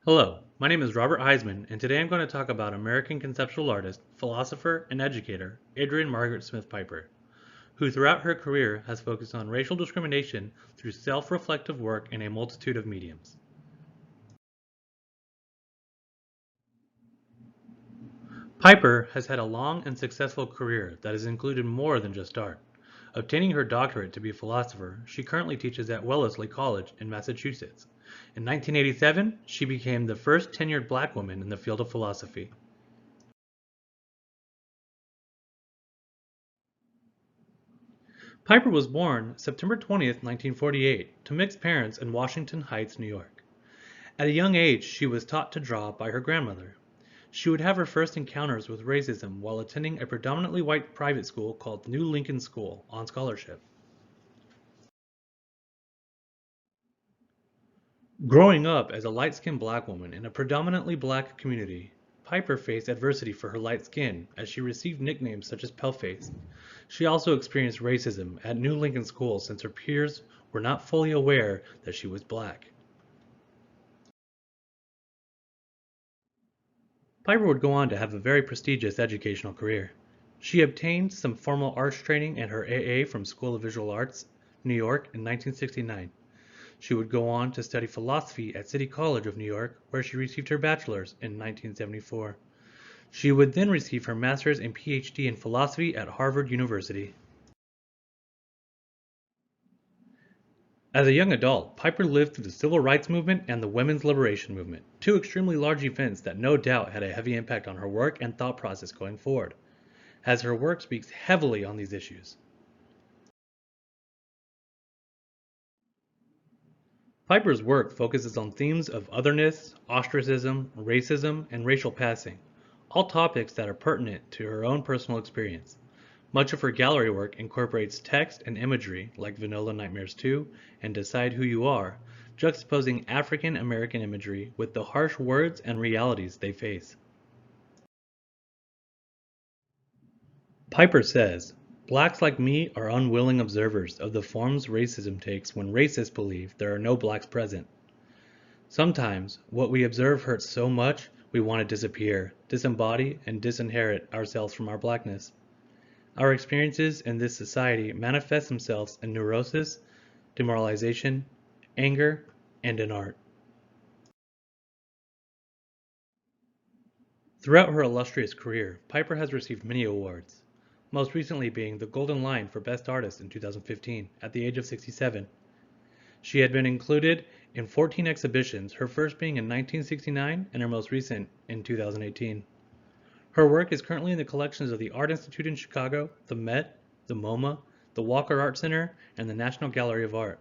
Hello, my name is Robert Heisman, and today I'm going to talk about American conceptual artist, philosopher, and educator Adrian Margaret Smith Piper, who throughout her career has focused on racial discrimination through self-reflective work in a multitude of mediums. Piper has had a long and successful career that has included more than just art. Obtaining her doctorate to be a philosopher, she currently teaches at Wellesley College in Massachusetts. In 1987, she became the first tenured black woman in the field of philosophy. Piper was born September 20th, 1948, to mixed parents in Washington Heights, New York. At a young age, she was taught to draw by her grandmother. She would have her first encounters with racism while attending a predominantly white private school called New Lincoln School on scholarship. Growing up as a light-skinned black woman in a predominantly black community, Piper faced adversity for her light skin as she received nicknames such as Paleface. She also experienced racism at New Lincoln School since her peers were not fully aware that she was black. Piper would go on to have a very prestigious educational career. She obtained some formal arts training and her AA from School of Visual Arts, New York in 1969. She would go on to study philosophy at City College of New York, where she received her bachelor's in 1974. She would then receive her master's and PhD in philosophy at Harvard University. As a young adult, Piper lived through the Civil Rights Movement and the Women's Liberation Movement, two extremely large events that no doubt had a heavy impact on her work and thought process going forward, as her work speaks heavily on these issues. Piper's work focuses on themes of otherness, ostracism, racism, and racial passing, all topics that are pertinent to her own personal experience. Much of her gallery work incorporates text and imagery like Vanilla Nightmares 2 and Decide Who You Are, juxtaposing African American imagery with the harsh words and realities they face. Piper says, "Blacks like me are unwilling observers of the forms racism takes when racists believe there are no blacks present. Sometimes what we observe hurts so much we want to disappear, disembody, and disinherit ourselves from our blackness. Our experiences in this society manifest themselves in neurosis, demoralization, anger, and in art." Throughout her illustrious career, Piper has received many awards, most recently being the Golden Lion for Best Artist in 2015 at the age of 67. She had been included in 14 exhibitions, her first being in 1969 and her most recent in 2018. Her work is currently in the collections of the Art Institute in Chicago, the Met, the MoMA, the Walker Art Center, and the National Gallery of Art.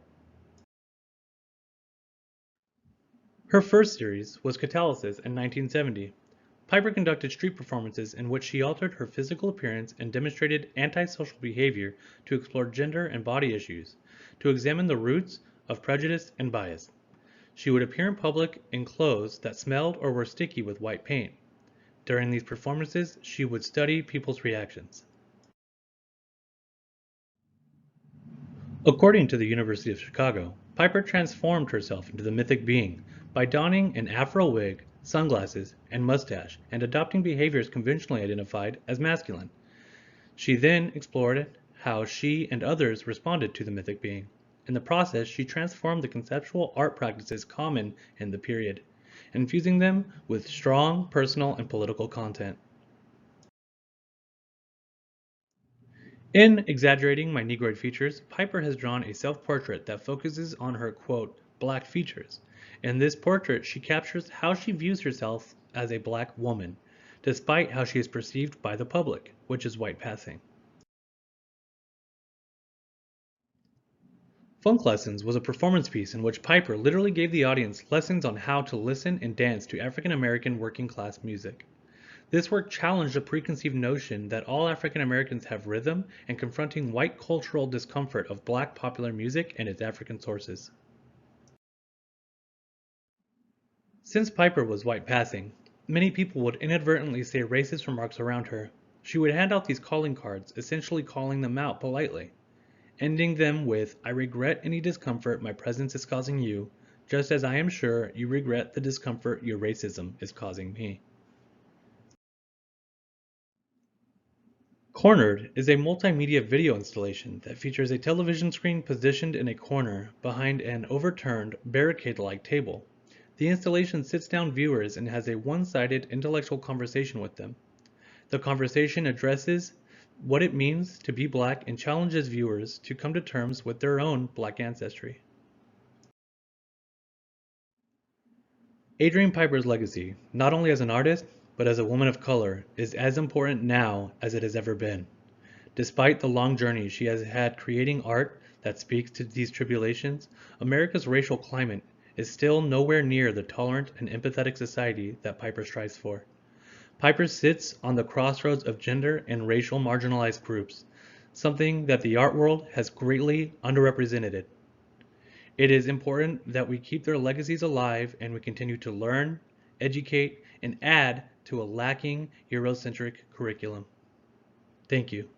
Her first series was Catalysis in 1970. Piper conducted street performances in which she altered her physical appearance and demonstrated antisocial behavior to explore gender and body issues, to examine the roots of prejudice and bias. She would appear in public in clothes that smelled or were sticky with white paint. During these performances, she would study people's reactions. According to the University of Chicago, Piper transformed herself into the mythic being by donning an afro wig, sunglasses, and mustache, and adopting behaviors conventionally identified as masculine. She then explored how she and others responded to the mythic being. In the process, she transformed the conceptual art practices common in the period, infusing them with strong personal and political content. In Exaggerating My Negroid Features, Piper has drawn a self-portrait that focuses on her, quote, black features. In this portrait, she captures how she views herself as a black woman, despite how she is perceived by the public, which is white passing. Funk Lessons was a performance piece in which Piper literally gave the audience lessons on how to listen and dance to African American working class music. This work challenged a preconceived notion that all African Americans have rhythm and confronting white cultural discomfort of black popular music and its African sources. Since Piper was white passing, many people would inadvertently say racist remarks around her. She would hand out these calling cards, essentially calling them out politely, ending them with, "I regret any discomfort my presence is causing you. just as I am sure you regret the discomfort your racism is causing me. Cornered is a multimedia video installation that features a television screen positioned in a corner behind an overturned, barricade-like table. The installation sits down viewers and has a one-sided intellectual conversation with them. The conversation addresses what it means to be Black and challenges viewers to come to terms with their own Black ancestry. Adrian Piper's legacy, not only as an artist, but as a woman of color, is as important now as it has ever been. Despite the long journey she has had creating art that speaks to these tribulations, America's racial climate is still nowhere near the tolerant and empathetic society that Piper strives for. Piper sits on the crossroads of gender and racial marginalized groups, something that the art world has greatly underrepresented. It is important that we keep their legacies alive and we continue to learn, educate, and add to a lacking Eurocentric curriculum. Thank you.